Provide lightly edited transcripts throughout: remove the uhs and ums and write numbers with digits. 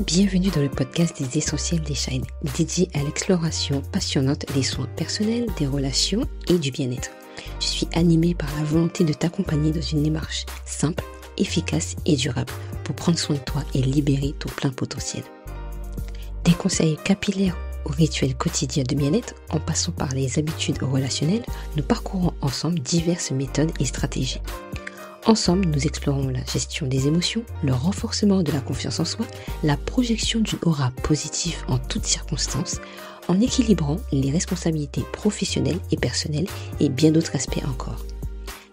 Bienvenue dans le podcast des Essentiels des Shine, dédié à l'exploration passionnante des soins personnels, des relations et du bien-être. Je suis animée par la volonté de t'accompagner dans une démarche simple, efficace et durable pour prendre soin de toi et libérer ton plein potentiel. Des conseils capillaires aux rituels quotidiens de bien-être, en passant par les habitudes relationnelles, nous parcourons ensemble diverses méthodes et stratégies. Ensemble, nous explorons la gestion des émotions, le renforcement de la confiance en soi, la projection d'une aura positive en toutes circonstances, en équilibrant les responsabilités professionnelles et personnelles et bien d'autres aspects encore.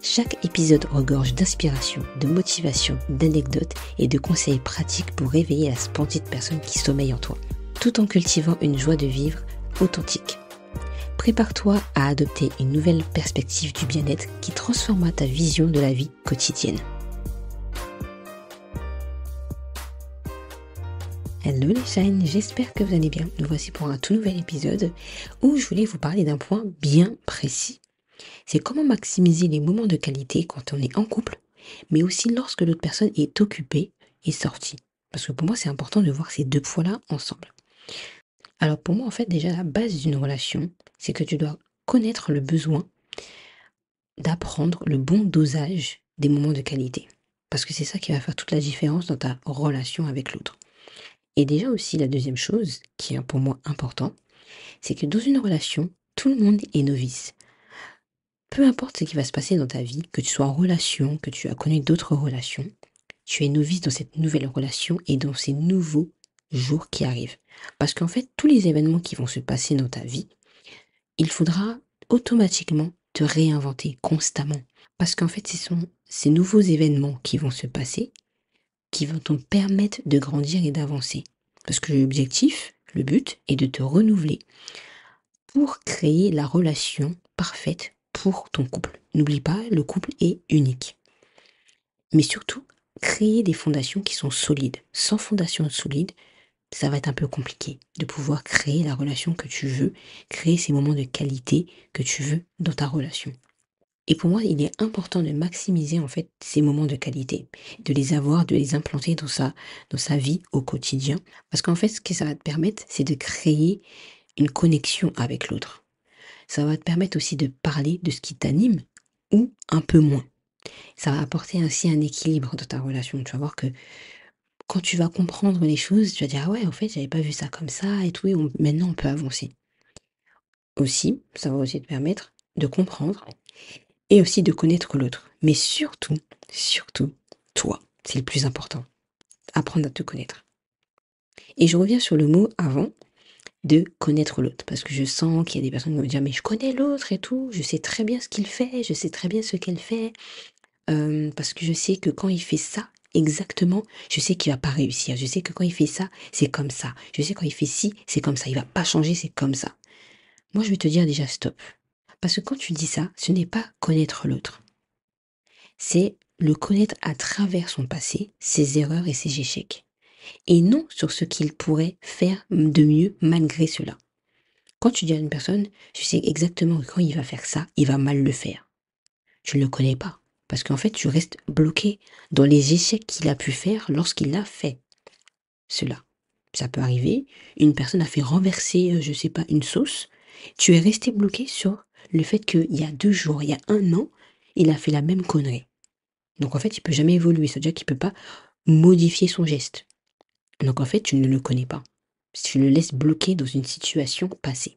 Chaque épisode regorge d'inspiration, de motivation, d'anecdotes et de conseils pratiques pour réveiller la splendide personne qui sommeille en toi, tout en cultivant une joie de vivre authentique. Prépare-toi à adopter une nouvelle perspective du bien-être qui transformera ta vision de la vie quotidienne. Hello les Shine, j'espère que vous allez bien. Nous voici pour un tout nouvel épisode où je voulais vous parler d'un point bien précis. C'est comment maximiser les moments de qualité quand on est en couple, mais aussi lorsque l'autre personne est occupée et sortie. Parce que pour moi, c'est important de voir ces deux points-là ensemble. Alors pour moi, en fait, déjà, la base d'une relation, c'est que tu dois connaître le besoin d'apprendre le bon dosage des moments de qualité. Parce que c'est ça qui va faire toute la différence dans ta relation avec l'autre. Et déjà aussi, la deuxième chose, qui est pour moi important, c'est que dans une relation, tout le monde est novice. Peu importe ce qui va se passer dans ta vie, que tu sois en relation, que tu as connu d'autres relations, tu es novice dans cette nouvelle relation et dans ces nouveaux jours qui arrivent. Parce qu'en fait, tous les événements qui vont se passer dans ta vie, il faudra automatiquement te réinventer constamment. Parce qu'en fait, ce sont ces nouveaux événements qui vont se passer qui vont te permettre de grandir et d'avancer. Parce que l'objectif, le but, est de te renouveler pour créer la relation parfaite pour ton couple. N'oublie pas, le couple est unique. Mais surtout, créer des fondations qui sont solides. Sans fondation solide, ça va être un peu compliqué de pouvoir créer la relation que tu veux, créer ces moments de qualité que tu veux dans ta relation. Et pour moi, il est important de maximiser en fait ces moments de qualité, de les avoir, de les implanter dans sa vie au quotidien. Parce qu'en fait, ce que ça va te permettre, c'est de créer une connexion avec l'autre. Ça va te permettre aussi de parler de ce qui t'anime ou un peu moins. Ça va apporter ainsi un équilibre dans ta relation. Tu vas voir que quand tu vas comprendre les choses, tu vas dire, ah ouais, en fait, j'avais pas vu ça comme ça et tout, et maintenant on peut avancer. Aussi, ça va aussi te permettre de comprendre et aussi de connaître l'autre. Mais surtout, toi, c'est le plus important. Apprendre à te connaître. Et je reviens sur le mot avant de connaître l'autre. Parce que je sens qu'il y a des personnes qui vont me dire, mais je connais l'autre et tout, je sais très bien ce qu'il fait, je sais très bien ce qu'elle fait. Parce que je sais que quand il fait ça, exactement, je sais qu'il va pas réussir. Je sais que quand il fait ça, c'est comme ça. Je sais quand il fait ci, c'est comme ça. Il va pas changer, c'est comme ça. Moi, je vais te dire déjà stop. Parce que quand tu dis ça, ce n'est pas connaître l'autre. C'est le connaître à travers son passé, ses erreurs et ses échecs. Et non sur ce qu'il pourrait faire de mieux malgré cela. Quand tu dis à une personne, tu sais exactement que quand il va faire ça, il va mal le faire. Tu ne le connais pas. Parce qu'en fait, tu restes bloqué dans les échecs qu'il a pu faire lorsqu'il a fait cela. Ça peut arriver, une personne a fait renverser, je sais pas, une sauce. Tu es resté bloqué sur le fait qu'il y a 2 jours, il y a 1 an, il a fait la même connerie. Donc en fait, il peut jamais évoluer. C'est-à-dire qu'il peut pas modifier son geste. Donc en fait, tu ne le connais pas. Tu le laisses bloqué dans une situation passée.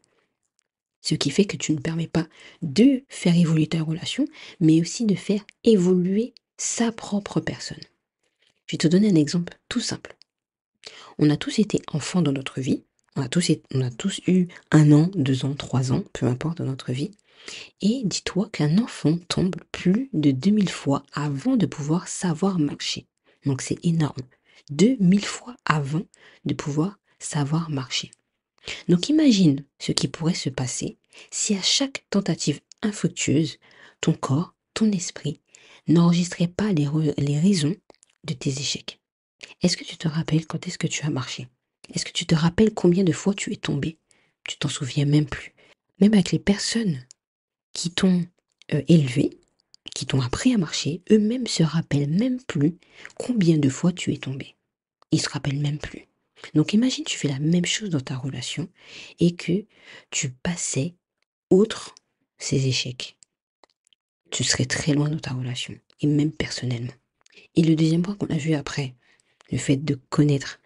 Ce qui fait que tu ne permets pas de faire évoluer ta relation, mais aussi de faire évoluer sa propre personne. Je vais te donner un exemple tout simple. On a tous été enfants dans notre vie. On a tous eu 1 an, 2 ans, 3 ans, peu importe dans notre vie. Et dis-toi qu'un enfant tombe plus de 2000 fois avant de pouvoir savoir marcher. Donc c'est énorme. 2000 fois avant de pouvoir savoir marcher. Donc imagine ce qui pourrait se passer si à chaque tentative infructueuse, ton corps, ton esprit n'enregistrait pas les raisons de tes échecs. Est-ce que tu te rappelles quand est-ce que tu as marché? Est-ce que tu te rappelles combien de fois tu es tombé? Tu t'en souviens même plus. Même avec les personnes qui t'ont élevé, qui t'ont appris à marcher, eux-mêmes se rappellent même plus combien de fois tu es tombé. Ils se rappellent même plus. Donc imagine, tu fais la même chose dans ta relation et que tu passais outre ces échecs. Tu serais très loin dans ta relation et même personnellement. Et le deuxième point qu'on a vu après, le fait de connaître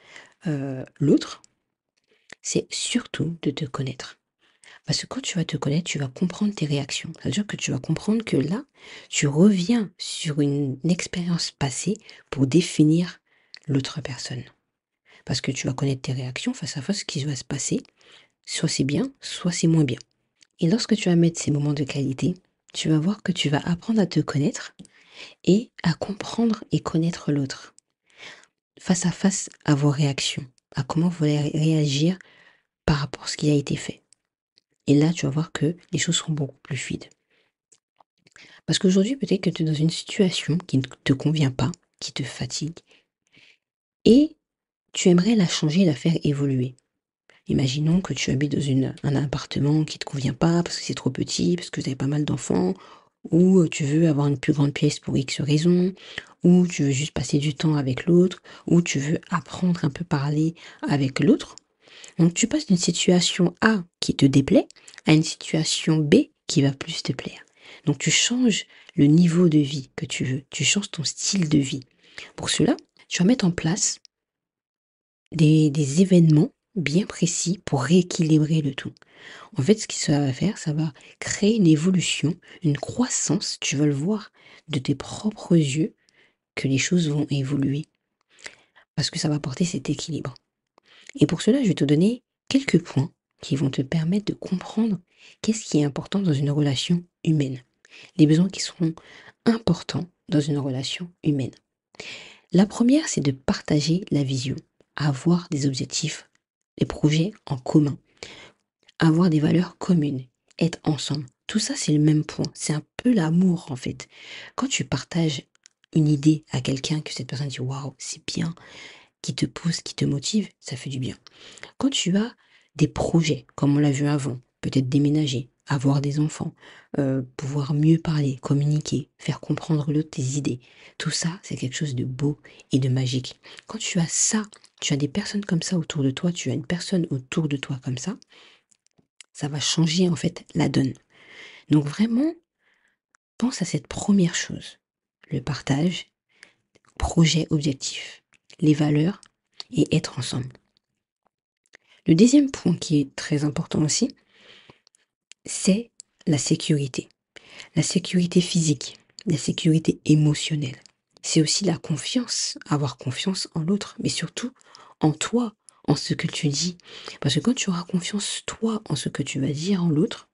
l'autre, c'est surtout de te connaître. Parce que quand tu vas te connaître, tu vas comprendre tes réactions. C'est-à-dire que tu vas comprendre que là, tu reviens sur une expérience passée pour définir l'autre personne. Parce que tu vas connaître tes réactions face à face, ce qui va se passer. Soit c'est bien, soit c'est moins bien. Et lorsque tu vas mettre ces moments de qualité, tu vas voir que tu vas apprendre à te connaître et à comprendre et connaître l'autre. Face à face à vos réactions, à comment vous allez réagir par rapport à ce qui a été fait. Et là, tu vas voir que les choses seront beaucoup plus fluides. Parce qu'aujourd'hui, peut-être que tu es dans une situation qui ne te convient pas, qui te fatigue, et tu aimerais la changer, la faire évoluer. Imaginons que tu habites dans un appartement qui ne te convient pas parce que c'est trop petit, parce que vous avez pas mal d'enfants, ou tu veux avoir une plus grande pièce pour X raison, ou tu veux juste passer du temps avec l'autre, ou tu veux apprendre un peu parler avec l'autre. Donc tu passes d'une situation A qui te déplaît à une situation B qui va plus te plaire. Donc tu changes le niveau de vie que tu veux, tu changes ton style de vie. Pour cela, tu vas mettre en place des événements bien précis pour rééquilibrer le tout. En fait, ce que ça va faire, ça va créer une évolution, une croissance, tu vas le voir de tes propres yeux, que les choses vont évoluer. Parce que ça va apporter cet équilibre. Et pour cela, je vais te donner quelques points qui vont te permettre de comprendre qu'est-ce qui est important dans une relation humaine. Les besoins qui seront importants dans une relation humaine. La première, c'est de partager la vision, avoir des objectifs, des projets en commun, avoir des valeurs communes, être ensemble. Tout ça, c'est le même point. C'est un peu l'amour, en fait. Quand tu partages une idée à quelqu'un, que cette personne dit waouh, c'est bien, qui te pousse, qui te motive, ça fait du bien. Quand tu as des projets, comme on l'a vu avant, peut-être déménager, avoir des enfants, pouvoir mieux parler, communiquer, faire comprendre l'autre tes idées, tout ça, c'est quelque chose de beau et de magique. Quand tu as ça, tu as des personnes comme ça autour de toi, tu as une personne autour de toi comme ça va changer en fait la donne. Donc vraiment, pense à cette première chose, le partage, projet, objectif, les valeurs et être ensemble. Le deuxième point qui est très important aussi, c'est la sécurité. La sécurité physique, la sécurité émotionnelle. C'est aussi la confiance, avoir confiance en l'autre, mais surtout en toi, en ce que tu dis. Parce que quand tu auras confiance, toi, en ce que tu vas dire en l'autre,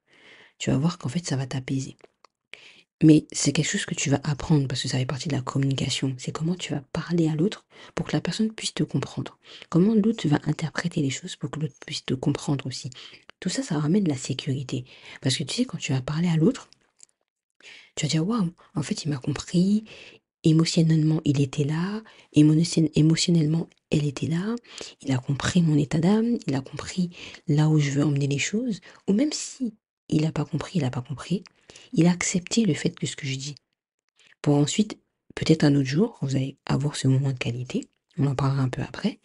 tu vas voir qu'en fait, ça va t'apaiser. Mais c'est quelque chose que tu vas apprendre parce que ça fait partie de la communication. C'est comment tu vas parler à l'autre pour que la personne puisse te comprendre. Comment l'autre va interpréter les choses pour que l'autre puisse te comprendre aussi. Tout ça, ça ramène de la sécurité. Parce que tu sais, quand tu vas parler à l'autre, tu vas dire, waouh, en fait, il m'a compris, émotionnellement, il était là, émotionnellement, elle était là, il a compris mon état d'âme, il a compris là où je veux emmener les choses, ou même si il n'a pas compris, il n'a pas compris, il a accepté le fait que ce que je dis. Pour ensuite, peut-être un autre jour, quand vous allez avoir ce moment de qualité, on en parlera un peu après,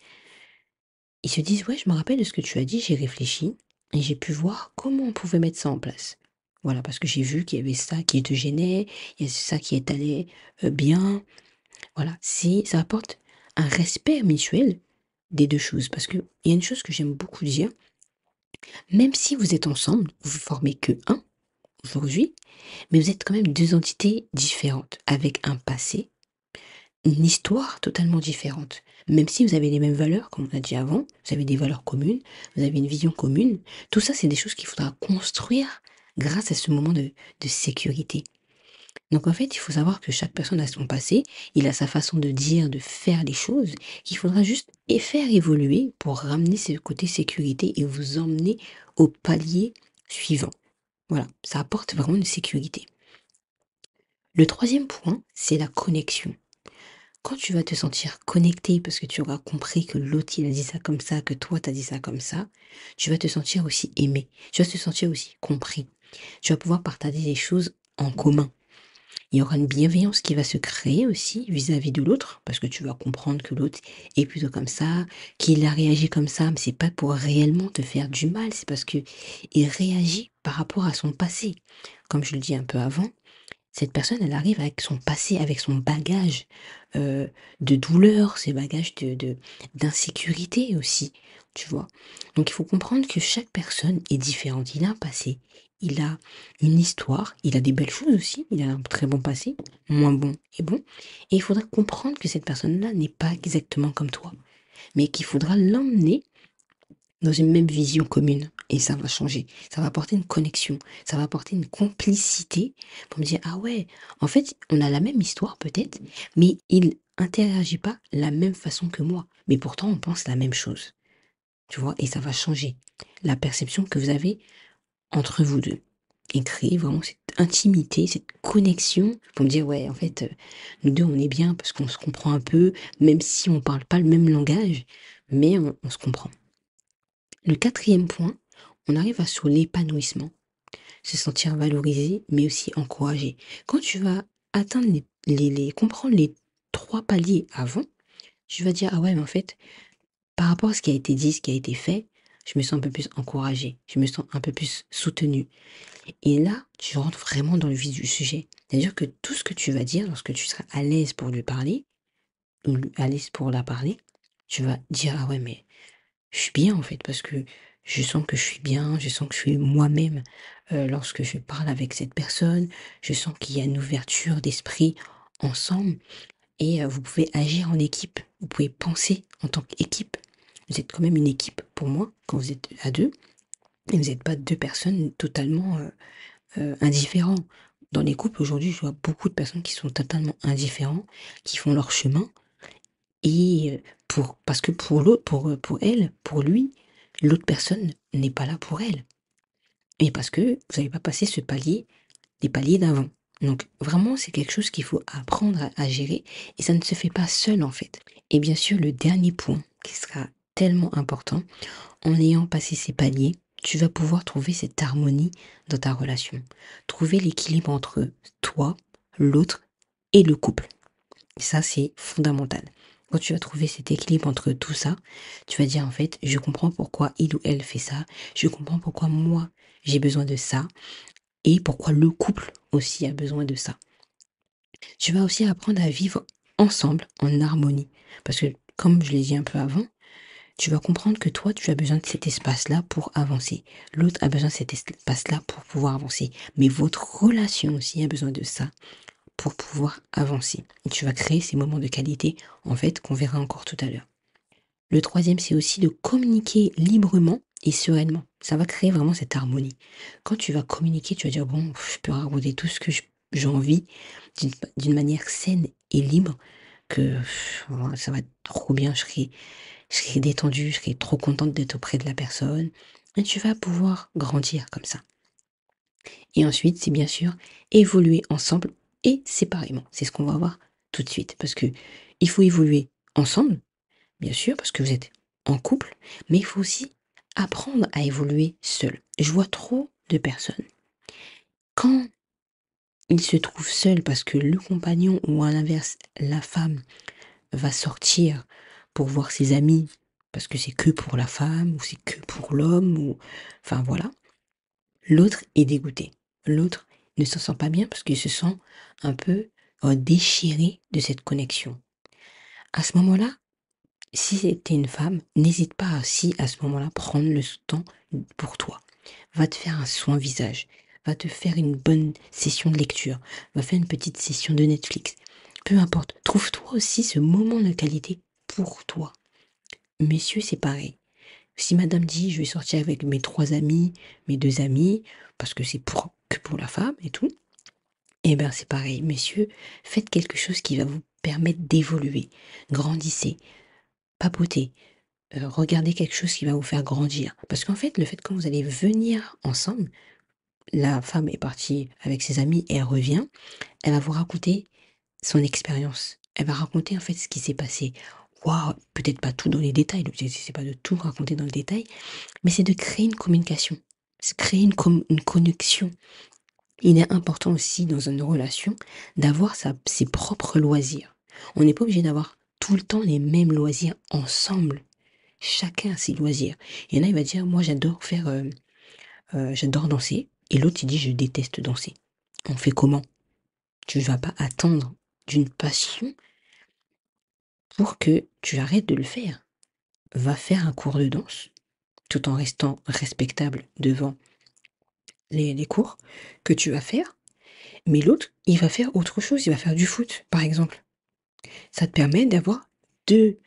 ils se disent, ouais, je me rappelle de ce que tu as dit, j'ai réfléchi, et j'ai pu voir comment on pouvait mettre ça en place. Voilà, parce que j'ai vu qu'il y avait ça qui te gênait, il y a ça qui est allé bien. Voilà, ça apporte un respect mutuel des deux choses. Parce qu'il y a une chose que j'aime beaucoup dire, même si vous êtes ensemble, vous formez que un aujourd'hui, mais vous êtes quand même deux entités différentes, avec un passé, une histoire totalement différente. Même si vous avez les mêmes valeurs, comme on a dit avant, vous avez des valeurs communes, vous avez une vision commune, tout ça, c'est des choses qu'il faudra construire grâce à ce moment de sécurité. Donc en fait, il faut savoir que chaque personne a son passé, il a sa façon de dire, de faire les choses, qu'il faudra juste faire évoluer pour ramener ce côté sécurité et vous emmener au palier suivant. Voilà, ça apporte vraiment une sécurité. Le troisième point, c'est la connexion. Quand tu vas te sentir connecté parce que tu auras compris que l'autre il a dit ça comme ça, que toi t'as dit ça comme ça, tu vas te sentir aussi aimé, tu vas te sentir aussi compris. Tu vas pouvoir partager des choses en commun. Il y aura une bienveillance qui va se créer aussi vis-à-vis de l'autre, parce que tu vas comprendre que l'autre est plutôt comme ça, qu'il a réagi comme ça, mais c'est pas pour réellement te faire du mal, c'est parce que il réagit par rapport à son passé. Comme je le dis un peu avant, cette personne, elle arrive avec son passé, avec son bagage euh, de douleur, ses bagages d'insécurité aussi, tu vois. Donc il faut comprendre que chaque personne est différente. Il a un passé, il a une histoire, il a des belles choses aussi, il a un très bon passé, moins bon et bon. Et il faudra comprendre que cette personne-là n'est pas exactement comme toi, mais qu'il faudra l'emmener dans une même vision commune. Et ça va changer. Ça va apporter une connexion. Ça va apporter une complicité pour me dire, ah ouais, en fait, on a la même histoire peut-être, mais il interagit pas la même façon que moi. Mais pourtant, on pense la même chose. Tu vois, et ça va changer la perception que vous avez entre vous deux. Et créer vraiment cette intimité, cette connexion pour me dire, ouais, en fait, nous deux, on est bien parce qu'on se comprend un peu, même si on parle pas le même langage, mais on se comprend. Le quatrième point, on arrive à sur l'épanouissement, se sentir valorisé, mais aussi encouragé. Quand tu vas atteindre comprendre les trois paliers avant, tu vas dire, ah ouais, mais en fait, par rapport à ce qui a été dit, ce qui a été fait, je me sens un peu plus encouragé, je me sens un peu plus soutenu. Et là, tu rentres vraiment dans le vif du sujet. C'est-à-dire que tout ce que tu vas dire, lorsque tu seras à l'aise pour lui parler, ou à l'aise pour la parler, tu vas dire, ah ouais, mais je suis bien en fait parce que je sens que je suis bien, je sens que je suis moi-même lorsque je parle avec cette personne, je sens qu'il y a une ouverture d'esprit ensemble et vous pouvez agir en équipe, vous pouvez penser en tant qu'équipe. Vous êtes quand même une équipe pour moi quand vous êtes à deux et vous n'êtes pas deux personnes totalement indifférents. Dans les couples aujourd'hui, je vois beaucoup de personnes qui sont totalement indifférents, qui font leur chemin et parce que pour l'autre, pour elle, pour lui, l'autre personne n'est pas là pour elle. Et parce que vous n'avez pas passé ce palier, les paliers d'avant. Donc vraiment, c'est quelque chose qu'il faut apprendre à gérer et ça ne se fait pas seul en fait. Et bien sûr, le dernier point qui sera tellement important, en ayant passé ces paliers, tu vas pouvoir trouver cette harmonie dans ta relation. Trouver l'équilibre entre toi, l'autre et le couple. Et ça, c'est fondamental. Quand tu vas trouver cet équilibre entre tout ça, tu vas dire en fait, je comprends pourquoi il ou elle fait ça, je comprends pourquoi moi j'ai besoin de ça, et pourquoi le couple aussi a besoin de ça. Tu vas aussi apprendre à vivre ensemble en harmonie. Parce que, comme je l'ai dit un peu avant, tu vas comprendre que toi, tu as besoin de cet espace-là pour avancer. L'autre a besoin de cet espace-là pour pouvoir avancer. Mais votre relation aussi a besoin de ça pour pouvoir avancer. Et tu vas créer ces moments de qualité, en fait, qu'on verra encore tout à l'heure. Le troisième, c'est aussi de communiquer librement et sereinement. Ça va créer vraiment cette harmonie. Quand tu vas communiquer, tu vas dire, bon, je peux raconter tout ce que j'ai envie d'une manière saine et libre, que voilà, ça va être trop bien, je serai détendue, je serai trop contente d'être auprès de la personne. Et tu vas pouvoir grandir comme ça. Et ensuite, c'est bien sûr évoluer ensemble et séparément. C'est ce qu'on va voir tout de suite. Parce que il faut évoluer ensemble, bien sûr, parce que vous êtes en couple, mais il faut aussi apprendre à évoluer seul. Je vois trop de personnes. Quand ils se trouvent seuls parce que le compagnon ou à l'inverse, la femme va sortir pour voir ses amis, parce que c'est que pour la femme ou c'est que pour l'homme, ou enfin voilà, l'autre est dégoûté. L'autre ne se sent pas bien parce qu'il se sent un peu déchiré de cette connexion. À ce moment-là, si c'était une femme, n'hésite pas aussi à ce moment-là prendre le temps pour toi. Va te faire un soin visage, va te faire une bonne session de lecture, va faire une petite session de Netflix. Peu importe, trouve-toi aussi ce moment de qualité pour toi. Messieurs, c'est pareil. Si madame dit je vais sortir avec mes trois amis, mes deux amis, parce que c'est que pour la femme et tout, eh bien c'est pareil. Messieurs, faites quelque chose qui va vous permettre d'évoluer. Grandissez, papotez, regardez quelque chose qui va vous faire grandir. Parce qu'en fait, le fait quand vous allez venir ensemble, la femme est partie avec ses amis et elle revient, elle va vous raconter son expérience. Elle va raconter en fait ce qui s'est passé. Waouh, peut-être pas tout dans les détails, l'objectif c'est pas de tout raconter dans le détail, mais c'est de créer une communication, c'est créer une connexion. Il est important aussi dans une relation d'avoir ses propres loisirs. On n'est pas obligé d'avoir tout le temps les mêmes loisirs ensemble. Chacun a ses loisirs. Il y en a, il va dire, moi j'adore danser. Et l'autre, il dit, je déteste danser. On fait comment? Tu ne vas pas attendre d'une passion pour que tu arrêtes de le faire. Va faire un cours de danse, tout en restant respectable devant les cours que tu vas faire. Mais l'autre, il va faire autre chose, il va faire du foot, par exemple. Ça te permet d'avoir deux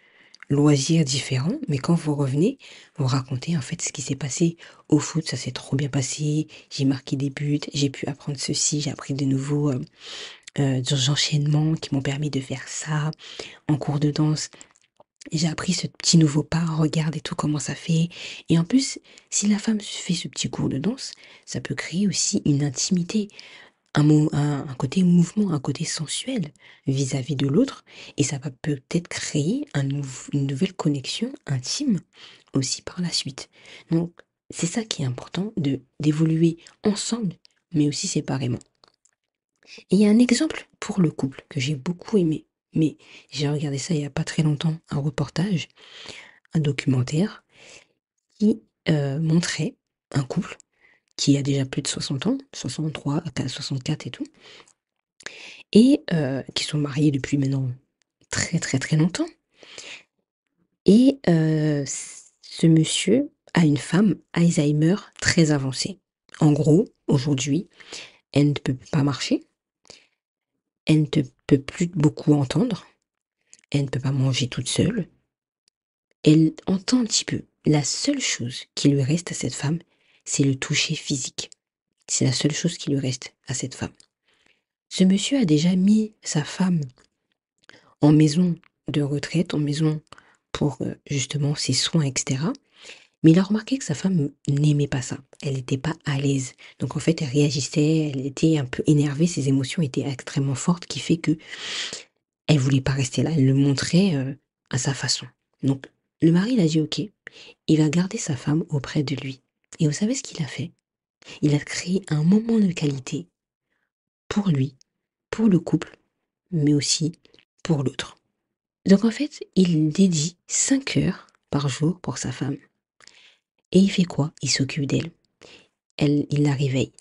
loisirs différents, mais quand vous revenez, vous racontez en fait ce qui s'est passé au foot, ça s'est trop bien passé, j'ai marqué des buts, j'ai pu apprendre ceci, j'ai appris de nouveaux enchaînements qui m'ont permis de faire ça en cours de danse. J'ai appris ce petit nouveau pas, regarde et tout comment ça fait. Et en plus, si la femme fait ce petit cours de danse, ça peut créer aussi une intimité, un côté mouvement, un côté sensuel vis-à-vis de l'autre. Et ça va peut-être créer une nouvelle connexion intime aussi par la suite. Donc, c'est ça qui est important, d'évoluer ensemble, mais aussi séparément. Et il y a un exemple pour le couple que j'ai beaucoup aimé. Mais j'ai regardé ça il n'y a pas très longtemps, un reportage, un documentaire qui montrait un couple qui a déjà plus de 60 ans, 63, 64 et tout, et qui sont mariés depuis maintenant très très très longtemps. Et ce monsieur a une femme Alzheimer très avancée. En gros, aujourd'hui, elle ne peut pas marcher, elle ne peut plus beaucoup entendre, elle ne peut pas manger toute seule, elle entend un petit peu. La seule chose qui lui reste à cette femme, c'est le toucher physique. C'est la seule chose qui lui reste à cette femme. Ce monsieur a déjà mis sa femme en maison de retraite, en maison pour justement ses soins, etc. Mais il a remarqué que sa femme n'aimait pas ça. Elle n'était pas à l'aise. Donc en fait, elle réagissait, elle était un peu énervée, ses émotions étaient extrêmement fortes, qui fait que elle voulait pas rester là. Elle le montrait à sa façon. Donc le mari, il a dit ok, il va garder sa femme auprès de lui. Et vous savez ce qu'il a fait? Il a créé un moment de qualité pour lui, pour le couple, mais aussi pour l'autre. Donc en fait, il dédie 5 heures par jour pour sa femme. Et il fait quoi? Il s'occupe d'elle. Il la réveille.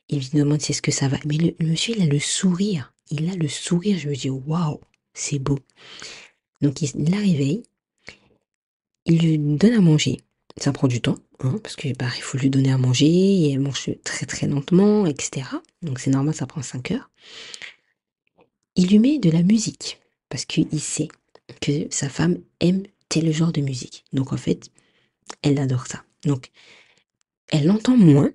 Il lui demande si est-ce que ça va. Mais le monsieur, il a le sourire. Il a le sourire. Je me dis, waouh, c'est beau. Donc il la réveille. Il lui donne à manger. Ça prend du temps, hein, parce que bah, il faut lui donner à manger. Et elle mange très très lentement, etc. Donc c'est normal, ça prend 5 heures. Il lui met de la musique. Parce qu'il sait que sa femme aime tel genre de musique. Donc en fait, elle adore ça. Donc elle l'entend moins,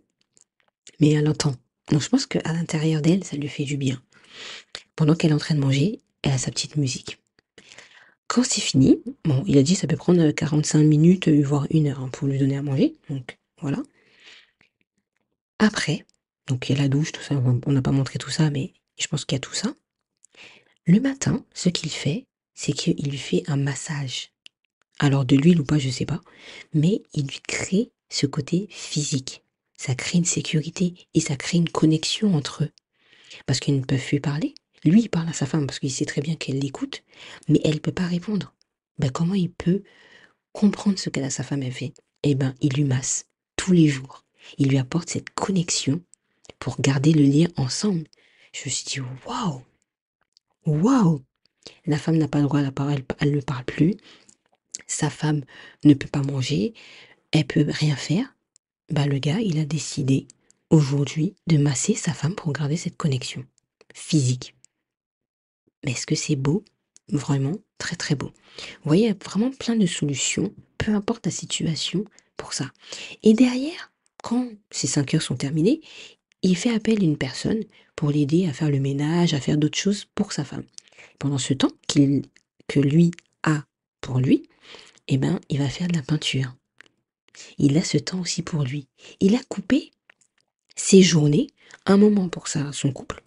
mais elle l'entend. Donc je pense qu'à l'intérieur d'elle, ça lui fait du bien. Pendant qu'elle est en train de manger, elle a sa petite musique. Quand c'est fini, bon, il a dit ça peut prendre 45 minutes, voire 1 heure hein, pour lui donner à manger. Donc voilà. Après, donc il y a la douche, tout ça, on n'a pas montré tout ça, mais je pense qu'il y a tout ça. Le matin, ce qu'il fait, c'est qu'il lui fait un massage. Alors de l'huile ou pas, je sais pas. Mais il lui crée ce côté physique. Ça crée une sécurité et ça crée une connexion entre eux. Parce qu'ils ne peuvent plus parler. Lui, il parle à sa femme parce qu'il sait très bien qu'elle l'écoute, mais elle ne peut pas répondre. Ben, comment il peut comprendre ce que sa femme a fait? Eh ben, il lui masse tous les jours. Il lui apporte cette connexion pour garder le lien ensemble. Je me suis dit, waouh, waouh! La femme n'a pas le droit à la parole, elle ne parle plus. Sa femme ne peut pas manger, elle peut rien faire. Bah, le gars, il a décidé aujourd'hui de masser sa femme pour garder cette connexion physique. Mais est-ce que c'est beau? Vraiment très très beau. Vous voyez, il y a vraiment plein de solutions, peu importe la situation, pour ça. Et derrière, quand ces 5 heures sont terminées, il fait appel à une personne pour l'aider à faire le ménage, à faire d'autres choses pour sa femme. Pendant ce temps que lui a pour lui, eh ben, il va faire de la peinture. Il a ce temps aussi pour lui. Il a coupé ses journées, un moment pour son couple,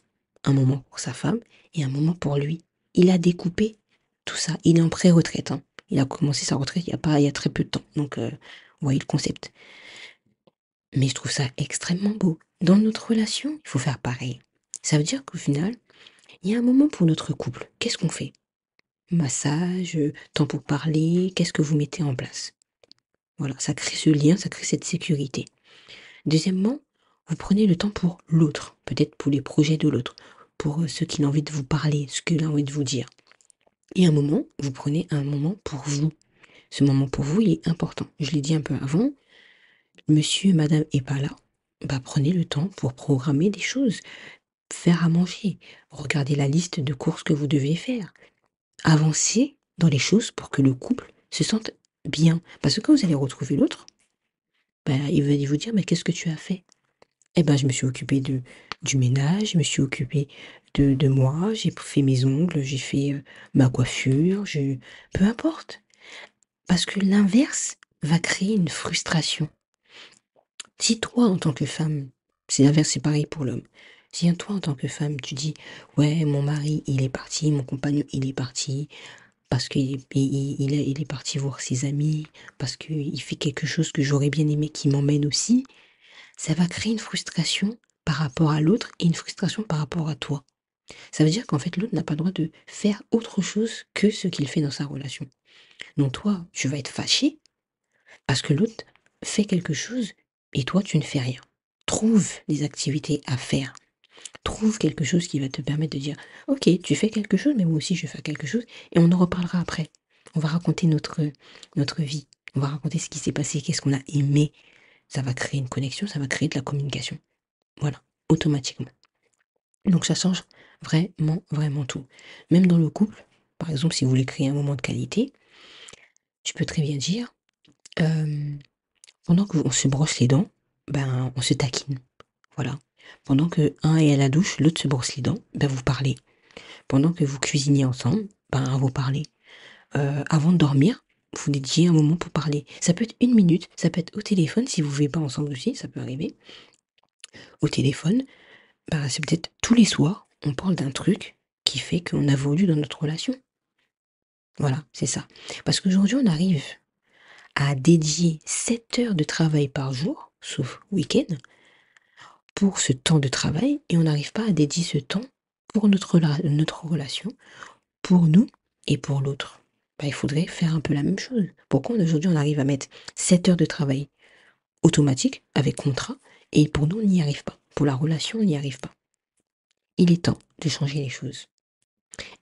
un moment pour sa femme et un moment pour lui. Il a découpé tout ça. Il est en pré-retraite, hein. Il a commencé sa retraite il y a très peu de temps. Donc, vous voyez le concept. Mais je trouve ça extrêmement beau. Dans notre relation, il faut faire pareil. Ça veut dire qu'au final, il y a un moment pour notre couple. Qu'est-ce qu'on fait? Massage, temps pour parler, qu'est-ce que vous mettez en place? Voilà, ça crée ce lien, ça crée cette sécurité. Deuxièmement, vous prenez le temps pour l'autre, peut-être pour les projets de l'autre, pour ce qu'il a envie de vous parler, ce qu'il a envie de vous dire. Et un moment, vous prenez un moment pour vous. Ce moment pour vous, il est important. Je l'ai dit un peu avant, monsieur et madame est pas là. Bah, prenez le temps pour programmer des choses, faire à manger, regardez la liste de courses que vous devez faire. Avancez dans les choses pour que le couple se sente bien. Parce que quand vous allez retrouver l'autre, bah, il va vous dire, mais qu'est-ce que tu as fait? Eh ben, je me suis occupée du ménage, je me suis occupée de moi, j'ai fait mes ongles, j'ai fait ma coiffure, peu importe. Parce que l'inverse va créer une frustration. Si toi, en tant que femme, c'est l'inverse, c'est pareil pour l'homme. Si toi, en tant que femme, tu dis, ouais, mon mari, il est parti, mon compagnon, il est parti, parce qu'il est parti voir ses amis, parce qu'il fait quelque chose que j'aurais bien aimé qu'il m'emmène aussi, ça va créer une frustration par rapport à l'autre et une frustration par rapport à toi. Ça veut dire qu'en fait, l'autre n'a pas le droit de faire autre chose que ce qu'il fait dans sa relation. Donc toi, tu vas être fâché parce que l'autre fait quelque chose et toi, tu ne fais rien. Trouve des activités à faire. Trouve quelque chose qui va te permettre de dire, ok, tu fais quelque chose, mais moi aussi je vais faire quelque chose, et on en reparlera après. On va raconter notre vie. On va raconter ce qui s'est passé, qu'est-ce qu'on a aimé. Ça va créer une connexion, ça va créer de la communication. Voilà, automatiquement. Donc ça change vraiment, vraiment tout. Même dans le couple, par exemple, si vous voulez créer un moment de qualité, tu peux très bien dire, euh, pendant qu'on se brosse les dents, ben on se taquine. Voilà. Pendant que un est à la douche, l'autre se brosse les dents, ben vous parlez. Pendant que vous cuisinez ensemble, ben vous parlez. Avant de dormir, vous dédiez un moment pour parler. Ça peut être 1 minute, ça peut être au téléphone, si vous ne vivez pas ensemble aussi, ça peut arriver. Au téléphone, ben c'est peut-être tous les soirs, on parle d'un truc qui fait qu'on a évolue dans notre relation. Voilà, c'est ça. Parce qu'aujourd'hui, on arrive à dédier 7 heures de travail par jour, sauf week-end, pour ce temps de travail, et on n'arrive pas à dédier ce temps pour notre relation, pour nous et pour l'autre. Bah, il faudrait faire un peu la même chose. Pourquoi aujourd'hui on arrive à mettre 7 heures de travail automatique avec contrat et pour nous on n'y arrive pas. Pour la relation on n'y arrive pas. Il est temps de changer les choses.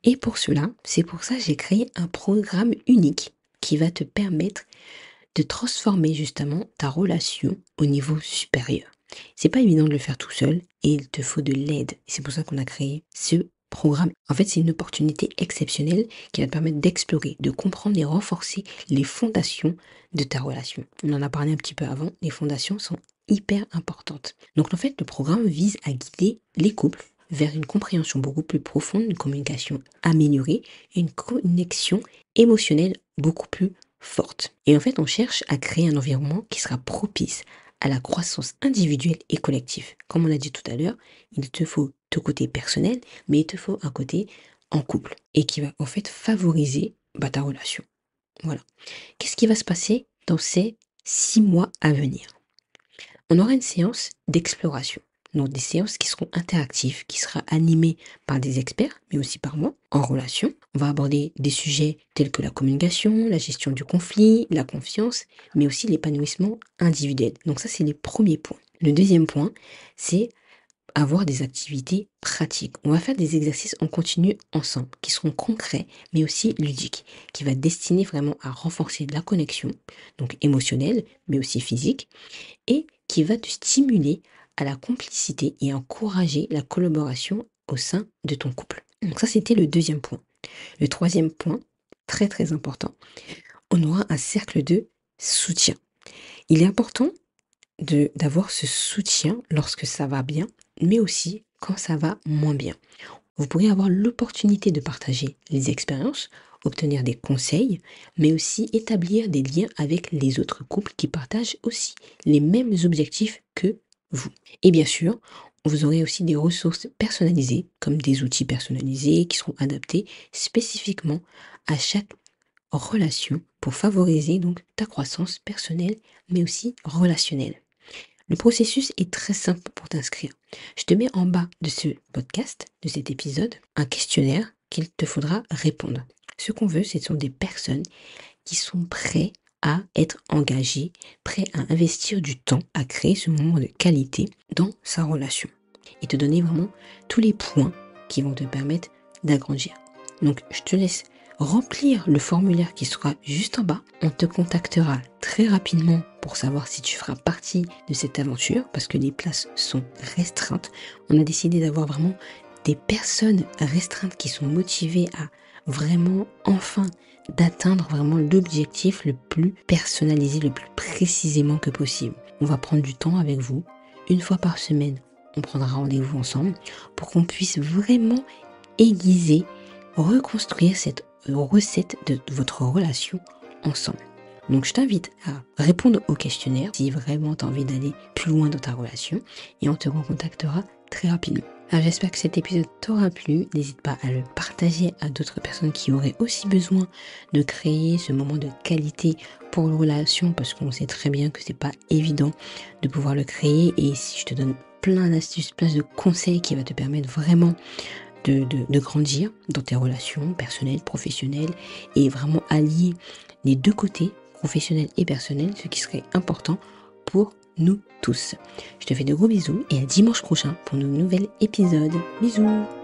Et pour cela, c'est pour ça que j'ai créé un programme unique qui va te permettre de transformer justement ta relation au niveau supérieur. C'est pas évident de le faire tout seul et il te faut de l'aide. C'est pour ça qu'on a créé ce programme. En fait, c'est une opportunité exceptionnelle qui va te permettre d'explorer, de comprendre et renforcer les fondations de ta relation. On en a parlé un petit peu avant, les fondations sont hyper importantes. Donc en fait, le programme vise à guider les couples vers une compréhension beaucoup plus profonde, une communication améliorée et une connexion émotionnelle beaucoup plus forte. Et en fait, on cherche à créer un environnement qui sera propice à la croissance individuelle et collective. Comme on l'a dit tout à l'heure, il te faut ton côté personnel, mais il te faut un côté en couple et qui va en fait favoriser ta relation. Voilà. Qu'est-ce qui va se passer dans ces 6 mois à venir? On aura une séance d'exploration. Donc des séances qui seront interactives, qui sera animées par des experts, mais aussi par moi, en relation. On va aborder des sujets tels que la communication, la gestion du conflit, la confiance, mais aussi l'épanouissement individuel. Donc ça, c'est les premiers points. Le deuxième point, c'est avoir des activités pratiques. On va faire des exercices en continu ensemble, qui seront concrets, mais aussi ludiques, qui va destiner vraiment à renforcer la connexion, donc émotionnelle, mais aussi physique, et qui va te stimuler à la complicité et encourager la collaboration au sein de ton couple. Donc ça, c'était le deuxième point. Le troisième point, très très important, on aura un cercle de soutien. Il est important d'avoir ce soutien lorsque ça va bien, mais aussi quand ça va moins bien. Vous pourrez avoir l'opportunité de partager les expériences, obtenir des conseils, mais aussi établir des liens avec les autres couples qui partagent aussi les mêmes objectifs que vous. Et bien sûr, vous aurez aussi des ressources personnalisées, comme des outils personnalisés qui seront adaptés spécifiquement à chaque relation pour favoriser donc ta croissance personnelle, mais aussi relationnelle. Le processus est très simple pour t'inscrire. Je te mets en bas de ce podcast, de cet épisode, un questionnaire qu'il te faudra répondre. Ce qu'on veut, ce sont des personnes qui sont prêts à être engagés, prêts à investir du temps, à créer ce moment de qualité dans sa relation. Et te donner vraiment tous les points qui vont te permettre d'agrandir. Donc, je te laisse remplir le formulaire qui sera juste en bas. On te contactera très rapidement pour savoir si tu feras partie de cette aventure parce que les places sont restreintes. On a décidé d'avoir vraiment des personnes restreintes qui sont motivées à vraiment enfin d'atteindre vraiment l'objectif le plus personnalisé, le plus précisément que possible. On va prendre du temps avec vous. Une fois par semaine, on prendra rendez-vous ensemble pour qu'on puisse vraiment aiguiser, reconstruire cette recette de votre relation ensemble. Donc je t'invite à répondre au questionnaire si vraiment tu as envie d'aller plus loin dans ta relation et on te recontactera très rapidement. Alors j'espère que cet épisode t'aura plu. N'hésite pas à le partager à d'autres personnes qui auraient aussi besoin de créer ce moment de qualité pour une relation parce qu'on sait très bien que c'est pas évident de pouvoir le créer et si je te donne plein d'astuces, plein de conseils qui va te permettre vraiment de grandir dans tes relations personnelles, professionnelles et vraiment allier les deux côtés, professionnel et personnel, ce qui serait important pour nous tous. Je te fais de gros bisous et à dimanche prochain pour nos nouvel épisode. Bisous!